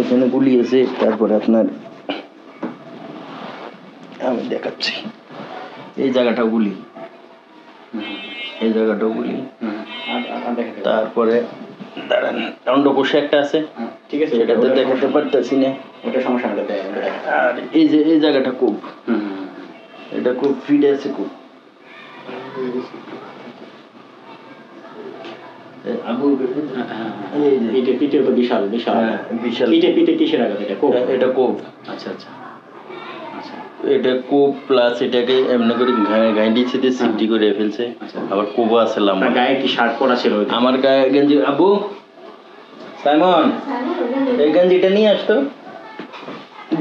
এখানে গুলি আছে। তারপরে আপনার আমি দেখাচ্ছি, এই জায়গাটাও গুলি, এই জায়গাটাও গুলি। তারপরে দাঁড়ান, অন্ডকোষে একটা আছে, ঠিক আছে, সেটাতে দেখাতে পারতেছি না, ওটা সমস্যা না। আর এই যে এই জায়গাটা খুব, এটা খুব ফিটে আছে খুব। পিঠে তো বিশাল বিশাল বিশাল। পিঠে কিসের আঘাত? এটা কোপ? এটা কোপ। আচ্ছা আচ্ছা আচ্ছা। এটা কোপ প্লাস এটাকে এমনি করে গাইডি ছিটে সিটি করে ফেলছে। আবার কোবো আছে লম্বা। গায়ে কি শার্ট পরা ছিল? আমার গায়ে গেঞ্জি। আবু সাইমন, এই গেঞ্জিটা নিয়ে আসতো।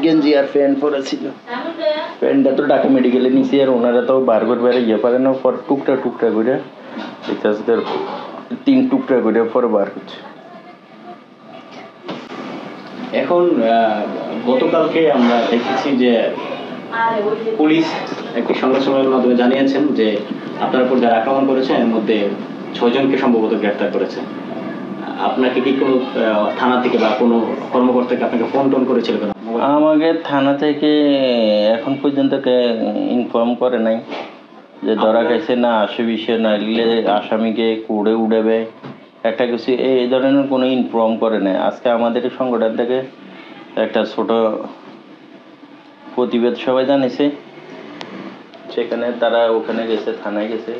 গেঞ্জি আর প্যান্ট পরা ছিল। প্যান্টটা তো ঢাকা মেডিকেলে নিছি, আর ওনারা তো বার করে বেড়ে ইয়ে পারে না, পর টুকটা টুকটা করে 3 টুকরা করে পরে বার করছে। এখন গতকালকে আমরা দেখেছি যে পুলিশ একটি সংবাদ সম্মেলনের মাধ্যমে জানিয়েছেন যে আপনার উপর যারা আক্রমণ করেছে এর মধ্যে 6 জনকে সম্ভবত গ্রেফতার করেছে। আপনাকে কি কোনো থানা থেকে বা কোনো কর্মকর্তাকে আপনাকে ফোন টোন করেছিল কেন? আমাকে থানা থেকে এখন পর্যন্ত ইনফর্ম করে নাই যে ধরা গেছে না আসে বিষয়, না আসামিকে কুড়ে উড়াবে একটা কিছু, এই ধরনের কোনো ইনফর্ম করে নাই। আজকে আমাদের সংগঠন থেকে একটা ছোট প্রতিবেদ সবাই জানিয়েছে, সেখানে তারা ওখানে গেছে, থানায় গেছে।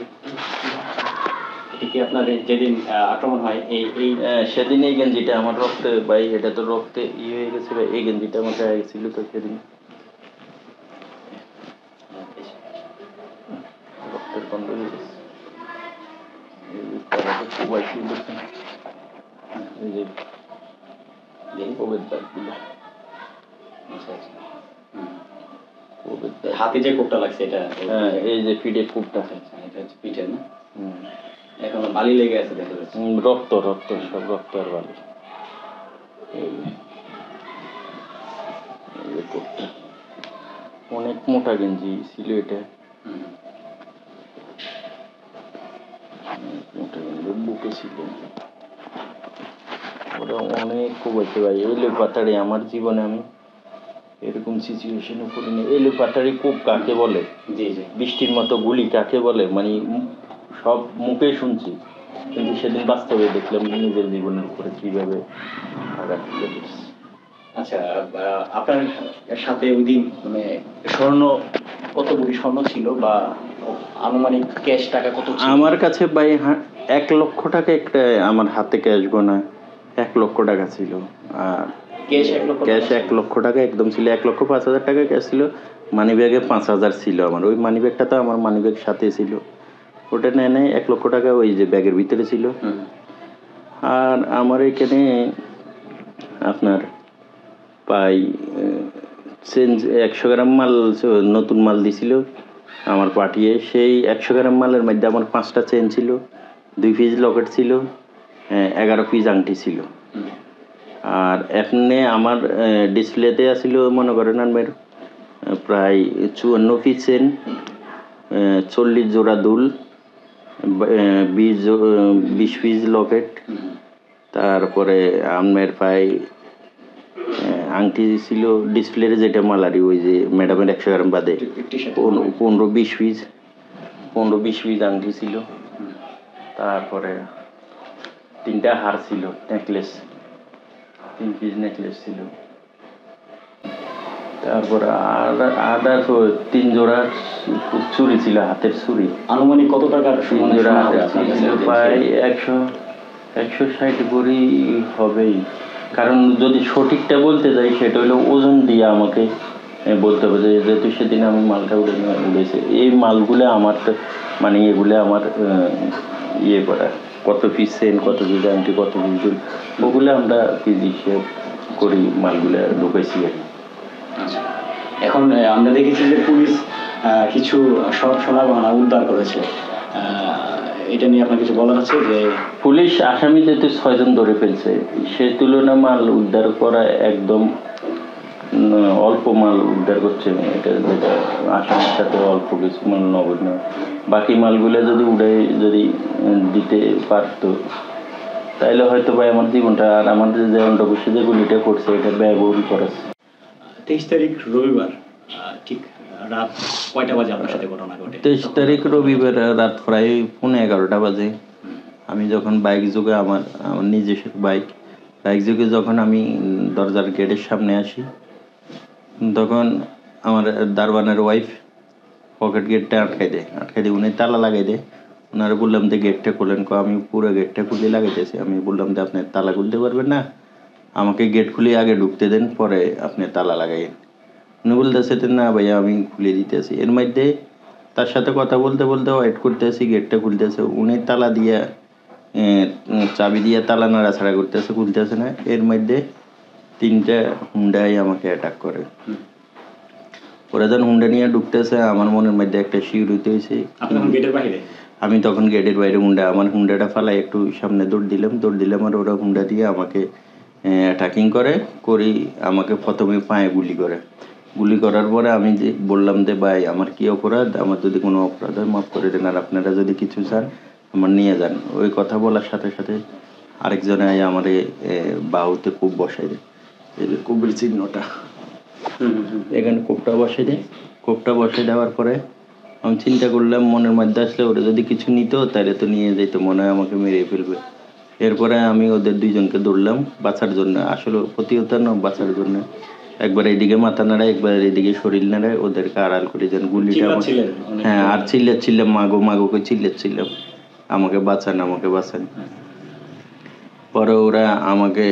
কি আপনাদের যেদিন আক্রমণ হয় সেদিন এই গেঞ্জিটা আমার রক্তে, ভাই এটা তো রক্তে হয়ে গেছে ভাই, এই গেঞ্জিটা আমার গায়ে গেছিল তো সেদিন রক্তের গন্ধ হয়েছে। হাতে যে কোপটা লাগছে এটা? হ্যাঁ, এই যে পিঠের কোপটা, এটা হচ্ছে পিঠের না? এখন বালি লেগে আছে দেখা যাচ্ছে। রক্ত রক্ত সব রক্ত আর বালি। অনেক মোটা গেঞ্জি ছিল এটা, মোটা গেঞ্জি বুকে ছিল। ওটা অনেক খুব হয়েছে ভাই। এলে পাতাড়ি আমার জীবনে আমি এরকম সিচুয়েশনে পড়িনি। এলে পাতাড়ি খুব কাকে বলে, জি জি, বৃষ্টির মতো গুলি কাকে বলে, মানে সব মুখে শুনছি, কিন্তু সেদিন বাস্তবে দেখলাম নিজের জীবনের উপরে কিভাবে আঘাত লেগেছে। আচ্ছা, আপনার সাথে ওই দিন মানে স্বর্ণ, কত ভরি স্বর্ণ ছিল বা আনুমানিক ক্যাশ টাকা কত ছিল? আমার কাছে ভাই 1 লক্ষ টাকা একটা আমার হাতে ক্যাশ গোনা 1 লক্ষ টাকা ছিল। আর ক্যাশ 1 লক্ষ টাকা একদম ছিল। 1,05,000 টাকা ক্যাশ ছিল, মানি ব্যাগে 5,000 ছিল আমার। ওই মানি ব্যাগটা তো আমার মানি ব্যাগ সাথে ছিল, ওটা নেয় 1 লক্ষ টাকা ওই যে ব্যাগের ভিতরে ছিল। আর আমার এখানে আপনার পাই চেঞ্জ 100 গ্রাম মাল, নতুন মাল দিছিল আমার পাঠিয়ে। সেই 100 গ্রাম মালের মধ্যে আমার 5টা চেন ছিল, 2 পিস লকেট ছিল, 11 পিস আংটি ছিল। আর এমনি আমার ডিসপ্লেতে আসছিল মনে করেন আমার প্রায় 54 পিস চেন, 40 জোড়া দুল, 20 পিস লকেট, তারপরে আমার প্রায় আংটি ছিল ডিসপ্লেতে যেটা মালারি, ওই যে ম্যাডামের 100 গ্রাম বাদে 15-20 পিস আংটি ছিল। তারপরে 3টা হার ছিল, নেকলেস 3 পিস নেকলেস ছিল। তারপরে আদার 3 জোড়া চুড়ি ছিল, হাতের চুড়ি। আনুমানিক কত টাকার? 3 জোড়া হাতের চুড়ি ছিল, প্রায় 160 ভরি হবেই। কারণ যদি সঠিকটা বলতে যাই সেটা হলো ওজন দিয়ে আমাকে বলতে হবে, যেহেতু সেদিন আমি মালটা উড়েছে। এই মালগুলো আমার মানে এগুলো আমার ইয়ে করা, কত পিস চেন, কত পিস আংটি, কত পিস দুল, ওগুলো আমরা পিস হিসেব করি মালগুলো ঢুকেছি আর কি। এখন আমরা দেখেছি যে পুলিশ কিছু সোনা গহনা উদ্ধার করেছে, এটা নিয়ে আপনার কিছু বলার আছে? যে পুলিশ আসামি যেহেতু 6 জন ধরে ফেলছে, সে তুলনা মাল উদ্ধার করা একদম অল্প মাল উদ্ধার করছে। এটা যেটা আসামির সাথে অল্প কিছু মাল নগণ্য, বাকি মালগুলো যদি উড়ে যদি দিতে পারতো তাইলে হয়তো ভাই আমার জীবনটা আর আমাদের যে অন্ডকোষে যে গুলিটা করছে এটা ব্যয়বহুল খরচ। 23 তারিখ রবিবার ঠিক রাত কয়টা বাজে আপনার সাথে ঘটনা ঘটে? 23 তারিখ রবিবার রাত প্রায় 11:30 বাজে। আমি যখন বাইক যোগে আমার নিজস্ব বাইক যোগে যখন আমি দরজার গেটের সামনে আসি, তখন আমার দারোয়ানের ওয়াইফ পকেট গেটটা আটকাই দেয় উনি তালা লাগাই দেয়। ওনারা বললাম যে গেটটা খুলেন, আমি পুরো গেটটা খুলে লাগাইতেছি। আমি বললাম যে আপনি তালা খুলতে পারবেন না, আমাকে গেট খুলে আগে ঢুকতে দেন, পরে আপনি তালা লাগাইন। উনি বলতেছে না ভাইয়া আমি খুলে দিতেছি। এর মধ্যে তার সাথে কথা বলতে বলতে ওয়েট করতেছি, গেটটা খুলতেছে। উনি তালা দিয়ে চাবি দিয়ে তালা নাড়াছাড়া করতেছে, খুলতেছে না। এর মধ্যে 3টা হুন্ডাই আমাকে অ্যাটাক করে। ওরা যখন হুন্ডা নিয়ে ঢুকতেছে, আমার মনের মধ্যে একটা শিউরিতে হয়েছে। আমি তখন গেটের বাইরে আমার হুন্ডাটা ফালাই একটু সামনে দৌড় দিলাম আর ওরা হুন্ডা দিয়ে আমাকে অ্যাটাকিং করি। আমাকে প্রথমে পায়ে গুলি করার পরে আমি যে বললাম যে ভাই আমার কি অপরাধ, আমার যদি কোনো অপরাধ হয় মাফ করে দেন, আর আপনারা যদি কিছু চান আমার নিয়ে যান। ওই কথা বলার সাথে সাথে আরেকজনে আমার বাহুতে কূপ বসাই দেয়, এই যে কূপের চিহ্নটা, এখানে কূপটা বসাই দেওয়ার পরে আমি চিন্তা করলাম মনের মধ্যে আসলে ওরা যদি কিছু নিত তাহলে তো নিয়ে যেত, মনে হয় আমাকে মেরে ফেলবে। এরপরে আমি ওদের 2জনকে ধরলাম বাঁচার জন্য, আসলে প্রতিহত না, বাঁচার জন্য। একবার এইদিকে মাথা নাড়ায়, একবার এইদিকে শরীর নাড়ায়, ওদেরকে আড়াল করে যেন গুলিটা। হ্যাঁ, আর চিল্লাচ্ছিলাম মাগো করে চিল্লাচ্ছিলাম, আমাকে বাঁচান। পরে ওরা আমাকে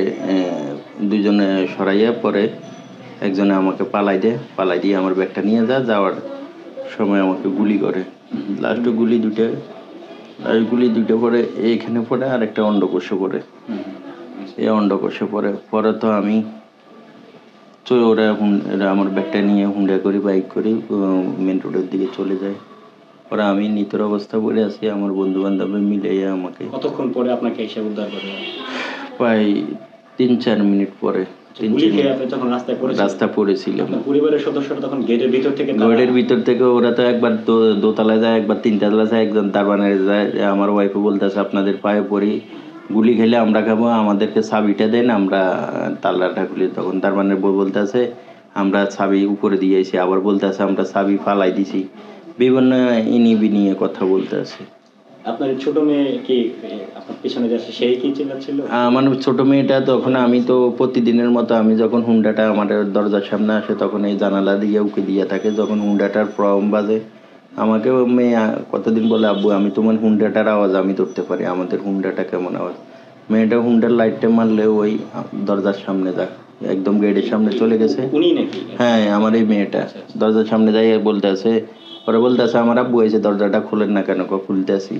2জনে সরাইয়া, পরে একজনে আমাকে পালাই দিয়ে আমার ব্যাগটা নিয়ে যাওয়ার সময় আমাকে গুলি করে। লাস্ট গুলি দুটো পরে এইখানে পড়ে, আর একটা অন্ডকোষে পড়ে। এই অন্ডকোষে পরে তো আমি ওরা আমার ব্যাগটা নিয়ে হুন্ডা করি, বাইক করি, মেন রোডের দিকে চলে যায়। পরে আমি নিতর অবস্থা পড়ে আছি, আমার বন্ধু বান্ধব মিলে আমাকে। কতক্ষণ পরে আপনাকে এসে উদ্ধার করে? প্রায় 3-4 মিনিট পরে। রাস্তা পড়েছিলাম। পরিবারের সদস্যরা তখন গেটের ভিতর থেকে ওরা তো একবার দোতলায় যায়, একবার 3তলায় যায়, একজন দারোয়ানের যায়। আমার ওয়াইফও বলতেছে আপনাদের পায়ে পড়ি, গুলি খেলে আমরা খাবো, আমাদেরকে চাবিটা দেন, আমরা তালাটা খুলি। তখন দারোয়ানের বউ বলতেছে আমরা চাবি উপরে দিয়েছি, আবার বলতেছে আমরা চাবি ফালাই দিছি। বিভিন্ন ইনিয়ে কথা বলতে আছে। আপনার ছোট মেয়ে কি আপনার পিছনে যাচ্ছে, সেই কি চিল্লাচ্ছিল? আমার ছোট মেয়েটা তখন, আমি তো প্রতিদিনের মতো আমি যখন হুন্ডাটা আমার দরজার সামনে আসে তখন এই জানালা দিয়ে উঁকি দিয়ে থাকে। যখন হুন্ডাটার প্রম বাজে, আমাকে মেয়ে কতদিন বলে আব্বু আমি তোমার হুন্ডাটার আওয়াজ আমি ধরতে পারি, আমাদের হুন্ডাটা কেমন আওয়াজ। মেয়েটা হুন্ডার লাইটটা মারলে ওই দরজার সামনে যায়, একদম গেটের সামনে চলে গেছে। হ্যাঁ, আমার এই মেয়েটা দরজার সামনে যাই বলতে আছে, ওরা বলতে আছে আমার আব্বু এসে দরজাটা খুলেন না কেন, খুলতে আসি।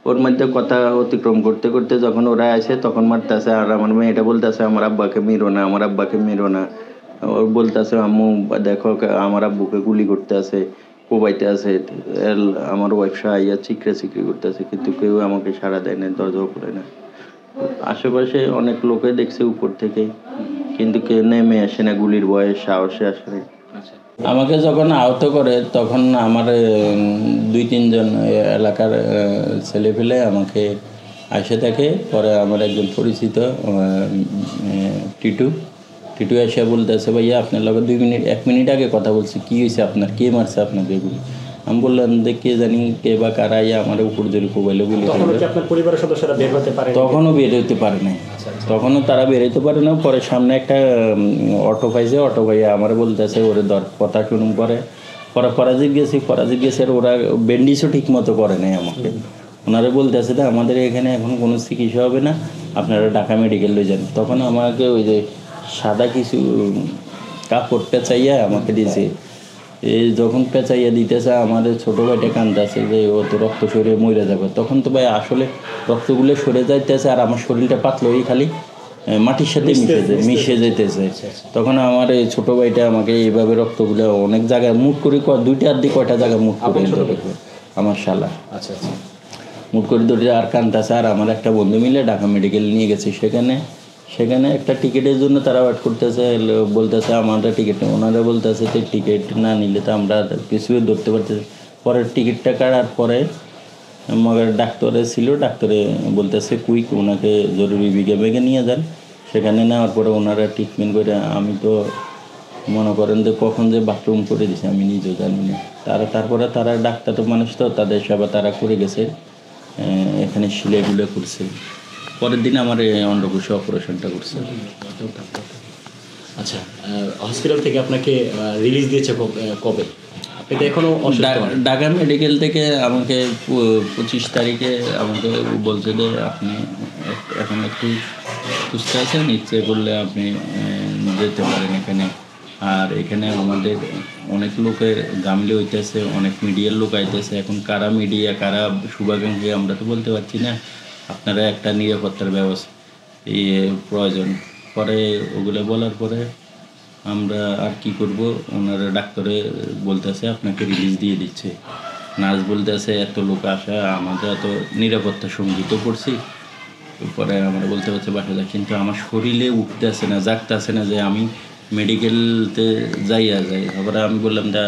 ওর মধ্যে কথা অতিক্রম করতে করতে যখন ওরা আসে তখন মারতে আসে, আর আমার মেয়েটা বলতে আছে আমার আব্বাকে মেরো না। ওর বলতে আছে আম্মু দেখো আমার আব্বুকে গুলি করতে আছে, কোবাইতে আছে। আমার ওয়াইফ সাহায্য চিকরি করতে আছে, কিন্তু কেউ আমাকে সাড়া দেয় না, দরজাও খুলে না। আশেপাশে অনেক লোকে দেখছে উপর থেকে, কিন্তু কেউ নেমে আসে না, গুলির ভয়ে সাহসে আসে না। আমাকে যখন আহত করে তখন আমার 2-3 জন এলাকার ছেলে ফেলে আমাকে আসে থাকে। পরে আমার একজন পরিচিত টিটু এসে বলতেছে ভাইয়া আপনার লগে 1 মিনিট আগে কথা বলছি, কি হয়েছে আপনার, কে মারছে আপনাকে গুলি? আমি বললাম যে কে জানি কে বা কারা আমার উপর জোরে কোবাইলে গুলি। তখনও বের হইতে পারে না, তখনও তারা বের হইতে পারে না। পরে সামনে একটা অটো পাইছে, অটো ভাইয়া আমার বলতেছে ওরে দর কথা শুনুন। পরে ফরাজিত গেছে, আর ওরা ব্যান্ডিজও ঠিক মতো করে নাই আমাকে। ওনারা বলতেছে যে আমাদের এখানে এখন কোনো চিকিৎসা হবে না, আপনারা ঢাকা মেডিকেল লয়ে যান। তখন আমাকে ওই যে সাদা কিছু কাপড় পেঁচাইয়া আমাকে দিয়েছে। এই যখন পেঁচাইয়া দিতেছে আমাদের ছোটো ভাইটা কান্দাছে যে ও তো রক্ত সরে মরে যাবে। তখন তো ভাই আসলে রক্তগুলো সরে যাইতেছে, আর আমার শরীরটা পাতলই খালি মাটির সাথে মিশে যেতেছে। তখন আমার এই ছোটো ভাইটা আমাকে এইভাবে রক্তগুলো অনেক জায়গায় মুট করে 2টার দিকে কয়টা জায়গায় মুট করে আমার শালা মুট করে ধরে আর কান্দাছে। আর আমার একটা বন্ধু মিলে ঢাকা মেডিকেল নিয়ে গেছে। সেখানে একটা টিকিটের জন্য তারা ওয়েট করতেছে, বলতেছে আমাদের টিকিট, ওনারা বলতেছে যে টিকিট না নিলে তো আমরা কিছুই ধরতে পারতেছি। পরে টিকিটটা কাটার পরে মগের ডাক্তারে ছিল, ডাক্তারে বলতেছে কুইক ওনাকে জরুরি বিভাগে নিয়ে যান। সেখানে নেওয়ার পরে ওনারা ট্রিটমেন্ট করে, আমি তো মনে করেন যে কখন যে বাথরুম করে দিছে আমি নিজেও জানি না। তারপরে তারা ডাক্তার তো মানুষ, তো তাদের সেবা তারা করে গেছে, এখানে শিলেগুলো করছে। পরের দিন আমার এই অন্ডকোষে অপারেশনটা করছে। আচ্ছা, হসপিটাল থেকে আপনাকে রিলিজ দিয়েছে কবে? আপনি তো এখনো ঢাকা মেডিকেল থেকে আমাকে 25 তারিখে আমাকে বলছে যে আপনি এখন একটু সুস্থ আছেন, ইচ্ছে করলে আপনি যেতে পারেন এখানে। আর এখানে আমাদের অনেক লোকের গামলে হইতেছে, অনেক মিডিয়ার লোক আইতেছে। এখন কারা মিডিয়া কারা শুভাকাঙ্ক্ষী আমরা তো বলতে পারছি না। আপনারা একটা নিরাপত্তার ব্যবস্থা প্রয়োজন। পরে ওগুলো বলার পরে আমরা আর কি করব, ওনারা ডাক্তারে বলতেছে আপনাকে রিলিজ দিয়ে দিচ্ছে। নার্স বলতেছে এত লোক আসা, আমাদের এত নিরাপত্তা সঙ্গীতও করছি। পরে আমরা বলতে পারছি বাসা যাই, কিন্তু আমার শরীরে উঠতে আসে না, জাগতে আসে না যে আমি মেডিকেলতে যাই। তারপরে আমি বললাম যে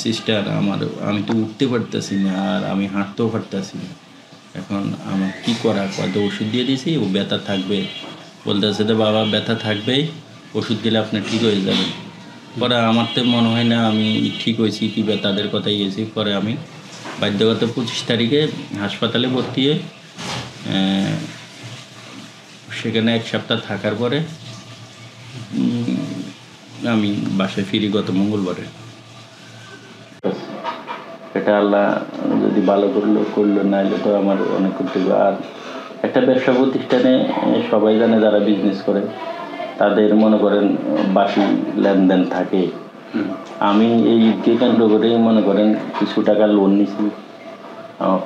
সিস্টার আমি তো উঠতে পারতেছি না, আর আমি হাঁটতেও পারতেছি না, এখন আমার কী করা? কত ওষুধ দিয়ে দিয়েছি, ও ব্যথা থাকবে। বলতেছে যে বাবা ব্যথা থাকবেই, ওষুধ দিলে আপনি ঠিক হয়ে যাবেন। পরে আমার তো মনে হয় না আমি ঠিক হয়েছি কি তাদের কথাই গেছি। পরে আমি বাধ্যগত 25 তারিখে হাসপাতালে ভর্তি হয়ে সেখানে 1 সপ্তাহ থাকার পরে আমি বাসায় ফিরি গত মঙ্গলবারে। এটা আল্লাহ যদি ভালো করলো নাইলে তো আমার অনেক করতে হবে। আর একটা ব্যবসা প্রতিষ্ঠানে সবাই জানে, যারা বিজনেস করে তাদের মনে করেন বাকি লেনদেন থাকে। আমি এই ঈদকে কেন্দ্র করেই মনে করেন কিছু টাকা লোন নিছি,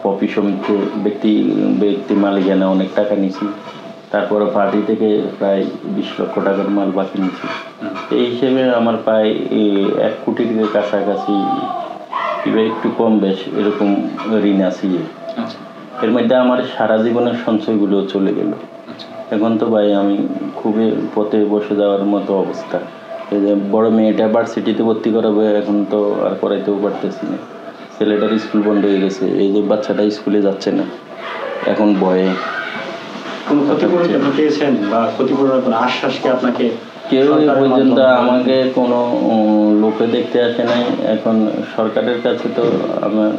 কফি সমিতিতে ব্যক্তি মালিকানা অনেক টাকা নিছি। তারপরে পার্টি থেকে প্রায় 20 লক্ষ টাকার মাল বাকি নিছি। এই হিসেবে আমার প্রায় 1 কোটির কাছাকাছি কিংবা একটু কম বেশ এরকম ঋণ আছে। এর মধ্যে আমার সারা জীবনের সঞ্চয়গুলো চলে গেল। এখন তো ভাই আমি খুবই পথে বসে যাওয়ার মতো অবস্থা। এই যে বড় মেয়েটা ভার্সিটিতে ভর্তি করাবে, এখন তো আর করাইতেও পারতেছি না। ছেলেটার স্কুল বন্ধ হয়ে গেছে, এই যে বাচ্চাটা স্কুলে যাচ্ছে না এখন ভয়ে। কেউ পর্যন্ত আমাকে কোনো লোকে দেখতে আসে নাই। এখন সরকারের কাছে তো আমার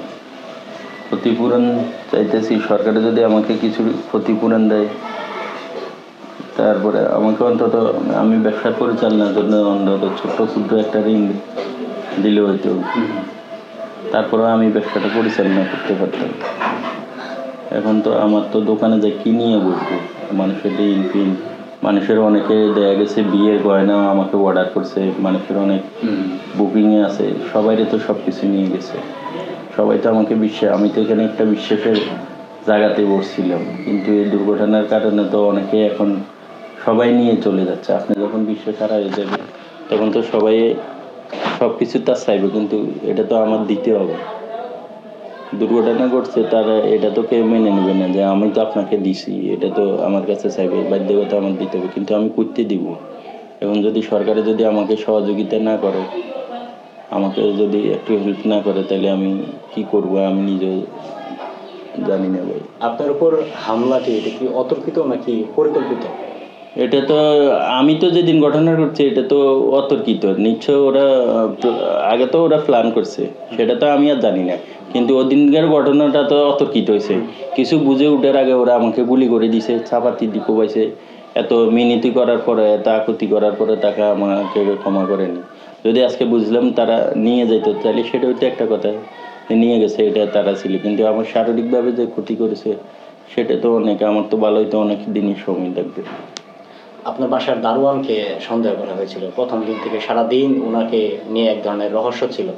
ক্ষতিপূরণ চাইতেছি, সরকারে যদি আমাকে কিছু ক্ষতিপূরণ দেয়, তারপরে আমাকে অন্তত আমি ব্যবসা পরিচালনার জন্য অন্তত ছোট্ট ক্ষুদ্র একটা ঋণ দিলে হয়তো তারপরেও আমি ব্যবসাটা পরিচালনা করতে পারতাম। এখন তো আমার তো দোকানে যে কি নিয়ে বসবো, মানুষের ঋণ ফিন, মানুষের অনেকে দেখা গেছে বিয়ের গয়নাও আমাকে অর্ডার করছে, মানুষের অনেক বুকিংয়ে আছে, সবাইরে তো সব কিছু নিয়ে গেছে। সবাই তো আমাকে আমি তো এখানে একটা বিশ্বাসের জায়গাতে বসছিলাম, কিন্তু এই দুর্ঘটনার কারণে তো অনেকে এখন সবাই নিয়ে চলে যাচ্ছে। আপনি যখন বিশ্বাস হারিয়ে যাবে তখন তো সবাই সব কিছু তার চাইবে, কিন্তু এটা তো আমার দিতে হবে। দুর্ঘটনা ঘটছে, তারা এটা তো কেউ মেনে নেবে না যে আমি তো আপনাকে দিছি, এটা তো আমার কাছে চাইবে, বাধ্যগত আমার দিতে হবে, কিন্তু আমি করতে দিব। এখন যদি সরকারে যদি আমাকে সহযোগিতা না করে, আমাকে যদি একটু হেল্প না করে, তাহলে আমি কি করব আমি নিজেও জানি না ভাই। আপনার উপর হামলাটি এটা কি অতর্কিত নাকি পরিকল্পিত? এটা তো আমি তো যেদিন ঘটনা ঘটছে এটা তো অতর্কিত, নিশ্চয় ওরা আগে তো ওরা প্ল্যান করছে, সেটা তো আমি আর জানি না। কিন্তু ওদিনকার ঘটনাটা তো অতর্কিত হয়েছে, কিছু বুঝে উঠার আগে ওরা আমাকে গুলি করে দিছে, চাপাতি দিকে পাইছে। এত মিনতি করার পরে, এত আকুতি করার পরে তাকে আমাকে ক্ষমা করেনি। যদি আজকে বুঝলাম তারা নিয়ে যেত, তাহলে সেটা হইতে একটা কথা, নিয়ে গেছে এটা তারা ছিল। কিন্তু আমার শারীরিকভাবে যে ক্ষতি করেছে সেটা তো অনেক, আমার তো ভালো হইতে অনেক দিনই সময় লাগবে। আপনার বাসার দারোয়ানকে সন্দেহ করা হয়েছিল প্রথম দিন থেকে, সারাদিন ওনাকে নিয়ে এক ধরনের রহস্য ছিল।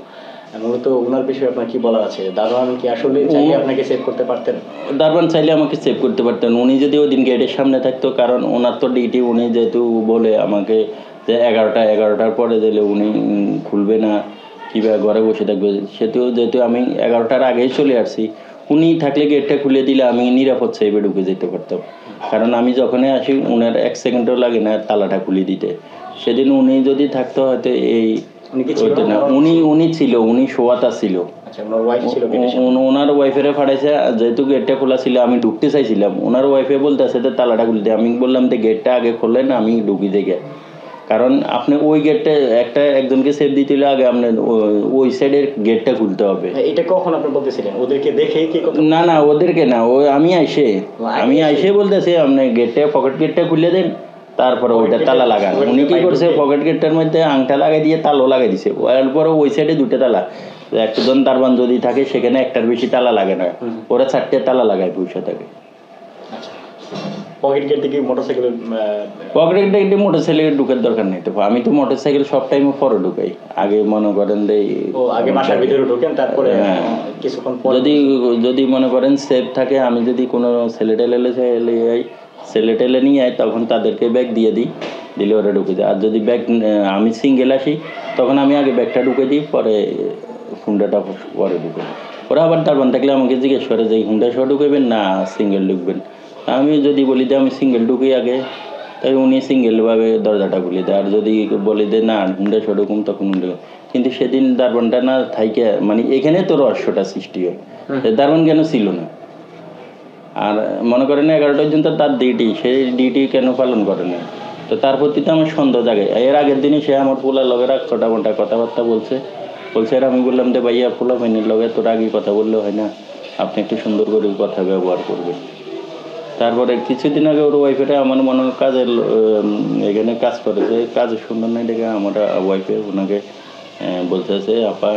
মূলত ওনার বিষয়ে আপনার কি বলা আছে? দারোয়ান কি আসলে চাইলে আপনাকে সেভ করতে পারতেন? দারোয়ান চাইলে আমাকে সেভ করতে পারতেন, উনি যদি ওই দিন গেটের সামনে থাকতো। কারণ ওনার তো ডিউটি, উনি যেহেতু বলে আমাকে যে 11টার পরে দিলে উনি খুলবে না কিংবা ঘরে বসে থাকবে, যেহেতু আমি 11টার আগেই চলে আসছি, উনি থাকলে গেটটা খুলে দিলে আমি নিরাপদ সাইবে ঢুকে যেতে পারতাম। কারণ আমি যখনই আসি উনার 1 সেকেন্ডও লাগে না তালাটা খুলে দিতে। সেদিন উনি যদি থাকতো হয়তো এই হতো না। উনি ছিল, উনি শোয়াতা ছিল। আচ্ছা, ওনার ওয়াইফ ছিল ওনার ওয়াইফেরে ফাড়াইছে, যেহেতু গেটটা খোলা ছিল আমি ঢুকতে চাইছিলাম, ওনার ওয়াইফে বলতেছে যে তালাটা খুলতে। আমি বললাম যে গেটটা আগে খোলেন, আমি ঢুকি দেখে। কারণ আপনি ওই গেটটা একজনকে সেফ দিতে হলে আগে আপনার ওই সাইডের গেটটা খুলতে হবে। এটা কখন আপনি বলতেছিলেন? ওদেরকে দেখে কি কথা? না ওদেরকে না, ওই আমি আইসে বলতেছি আপনি গেটটা, পকেট গেটটা খুলে দেন, তারপরে ওইটা তালা লাগান। উনি কি করছে, পকেট গেটটার মধ্যে আংটা লাগাই দিয়ে তালও লাগাই দিছে। এরপরে ওই সাইডে দুটো তালা, একজন দারবান যদি থাকে সেখানে একটার বেশি তালা লাগে না, ওরা 4টে তালা লাগায় পয়সা থাকে। পকেট গেট থেকে মোটরসাইকেল, পকেট গেটে মোটরসাইকেল ঢুকার দরকার নেই তো। আমি তো মোটরসাইকেল সব টাইমে পরে ঢুকাই, আগে মনে করেন আগে বাসার ভিতরে ঢুকেন, তারপরে কিছুক্ষণ পর যদি মনে করেন সেফ থাকে, আমি যদি কোনো ছেলে নিয়ে আই তখন তাদেরকে ব্যাগ দিয়ে দিই, দিলে ওরা ঢুকে যায়। আর যদি ব্যাগ আমি সিঙ্গেল আসি তখন আমি আগে ব্যাগটা ঢুকে দিই, পরে হুন্ডাটা পরে ঢুকে। ওরা আবার দারবান থাকলে আমাকে জিজ্ঞেস করে যে হুন্ডা সহ ঢুকবেন না সিঙ্গেল ঢুকবেন। আমি যদি বলি যে আমি সিঙ্গেল ঢুকি আগে, তাই উনি সিঙ্গেলভাবে দরজাটা খুলে দেয়। আর যদি বলি যে না হুন্ডা সহ ঢুকুন, তখন হুন্ডা। কিন্তু সেদিন দারবানটা না থাইকে, মানে এখানে তো রহস্যটা সৃষ্টি হয়, দারবান কেন ছিল না। আর মনে করেন 11টা পর্যন্ত তার ডিউটি, সেই ডিউটি কেন পালন করে না, তো তার প্রতি তো আমার সন্দেহ জাগে। এর আগের দিনই সে আমার পোলার লগেরা ছোটা মোটা কথাবার্তা বলছে। আর আমি বললাম যে ভাইয়া পোলা মাইনের লগে তোর আগে কথা বললে হয় না, আপনি একটু সুন্দর করে কথা ব্যবহার করবেন। তারপরে কিছুদিন আগে ওর ওয়াইফেরা আমার মনে কাজের এখানে কাজ করেছে, কাজ সুন্দর নাই দেখে আমার ওয়াইফে ওনাকে বলতেছে আপা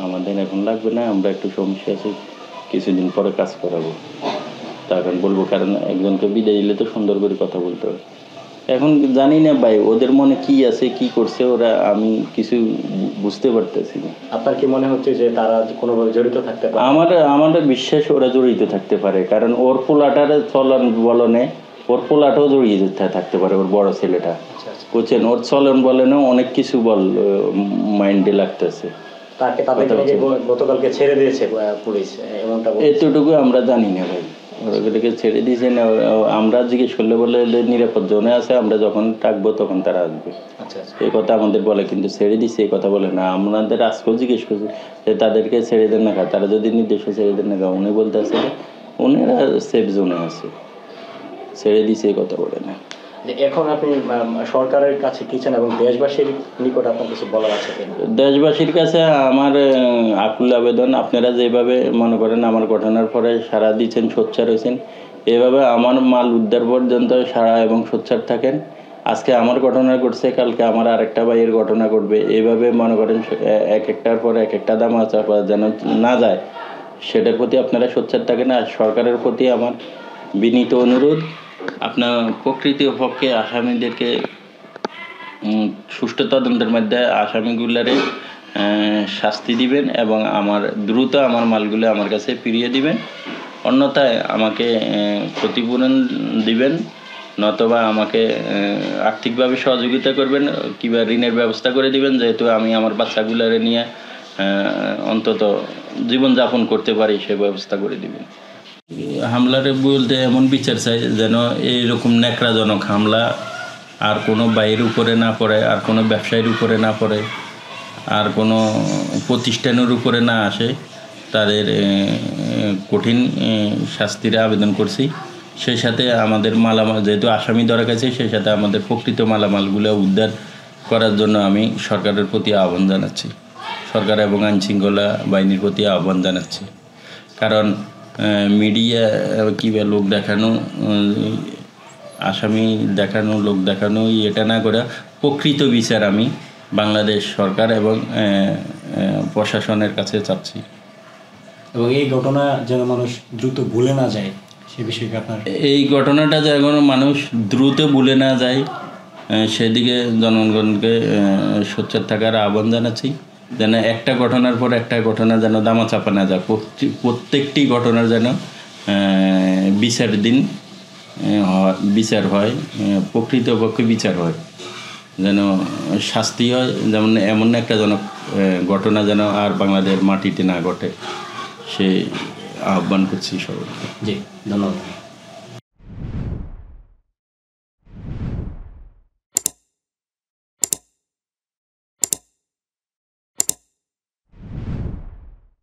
আমাদের এখন লাগবে না, আমরা একটু সমস্যা আছি, কিছুদিন পরে কাজ করাবো। তখন বলবো, কারণ একজনকে বিদায় দিলে তো সুন্দর করে কথা বলতে হবে। এখন জানি না ভাই ওদের মনে কি আছে, কি করছে ওরা, আমি কিছু বুঝতে পারতেছি না। আপনার কি মনে হচ্ছে যে তারা কোনোভাবে জড়িত থাকতে পারে? আমাদের বিশ্বাস ওরা জড়িত থাকতে পারে, কারণ ওর পোলাটার চলন বলনে ওর পোলাটাও জড়িয়ে থাকতে পারে, ওর বড় ছেলেটা। বুঝছেন, ওর চলন বলনে অনেক কিছু মাইন্ডে লাগতেছে। গতকালকে ছেড়ে দিয়েছে পুলিশ, এমনটা এতটুকু আমরা জানি না ভাই, ওদেরকে ছেড়ে দিয়েছে না। আমরা জিজ্ঞেস করলে বলে নিরাপদ জোনে আছে, আমরা যখন ডাকবো তখন তারা আসবে, এই কথা আমাদের বলে। কিন্তু ছেড়ে দিচ্ছে এই কথা বলে না। আমাদের আজকেও জিজ্ঞেস করছি যে তাদেরকে ছেড়ে দেন না, তারা যদি নির্দেশ ছেড়ে দেন না, উনি বলতে আছে উনারা সেফ জোনে আছে, ছেড়ে দিচ্ছে এই কথা বলে না। এখন আপনি সরকারের কাছে কি চান এবং দেশবাসীর নিকট আপনার কিছু বলার আছে? দেশবাসীর কাছে আমার আকুল আবেদন, আপনারা যেভাবে মনে করেন আমার ঘটনার পরে সাড়া দিচ্ছেন, সোচ্চার হয়েছেন, এভাবে আমার মাল উদ্ধার পর্যন্ত সাড়া এবং সোচ্চার থাকেন। আজকে আমার ঘটনা ঘটছে, কালকে আমার আরেকটা ভাইয়ের ঘটনা ঘটবে, এইভাবে মনে করেন এক একটার পর এক একটা দাম চাপা যেন না যায়, সেটার প্রতি আপনারা সোচ্চার থাকেন। আর সরকারের প্রতি আমার বিনীত অনুরোধ, আপনার প্রকৃতপক্ষে আসামিদেরকে সুষ্ঠু তদন্তের মধ্যে আসামিগুলারে শাস্তি দিবেন এবং আমার দ্রুত আমার মালগুলো আমার কাছে ফিরিয়ে দিবেন, অন্যথায় আমাকে ক্ষতিপূরণ দিবেন, নতবা আমাকে আর্থিকভাবে সহযোগিতা করবেন, কিংবা ঋণের ব্যবস্থা করে দিবেন, যেহেতু আমি আমার বাচ্চাগুলারে নিয়ে অন্তত জীবনযাপন করতে পারি, সে ব্যবস্থা করে দিবেন। হামলারে বলতে এমন বিচার চাই যেন এইরকম ন্যাকড়াজনক হামলা আর কোনো বাইরের উপরে না পড়ে, আর কোনো ব্যবসায়ীর উপরে না পড়ে, আর কোনো প্রতিষ্ঠানের উপরে না আসে। তাদের কঠিন শাস্তির আবেদন করছি। সেই সাথে আমাদের মালামাল, যেহেতু আসামি ধরা গেছে, সেই সাথে আমাদের প্রকৃত মালামালগুলো উদ্ধার করার জন্য আমি সরকারের প্রতি আহ্বান জানাচ্ছি, সরকার এবং আইনশৃঙ্খলা বাহিনীর প্রতি আহ্বান জানাচ্ছি। কারণ মিডিয়া কিংবা লোক দেখানো, আসামি দেখানো, লোক দেখানো, এটা না করে প্রকৃত বিচার আমি বাংলাদেশ সরকার এবং প্রশাসনের কাছে চাচ্ছি। এবং এই ঘটনা যেন মানুষ দ্রুত ভুলে না যায়, সে বিষয়ে আপনার? এই ঘটনাটা যেন মানুষ দ্রুত ভুলে না যায়, সেদিকে জনগণকে সোচ্চার থাকার আহ্বান জানাচ্ছি, যেন একটা ঘটনার পর একটা ঘটনা যেন দামাচাপা না যায়। প্রত্যেকটি ঘটনার যেন বিচার হয়, প্রকৃতপক্ষে বিচার হয়, যেন শাস্তি হয়, যেমন এমন একটা ঘটনা যেন আর বাংলাদেশ মাটিতে না ঘটে, সে আহ্বান করছি সবাইকে। জি, ধন্যবাদ।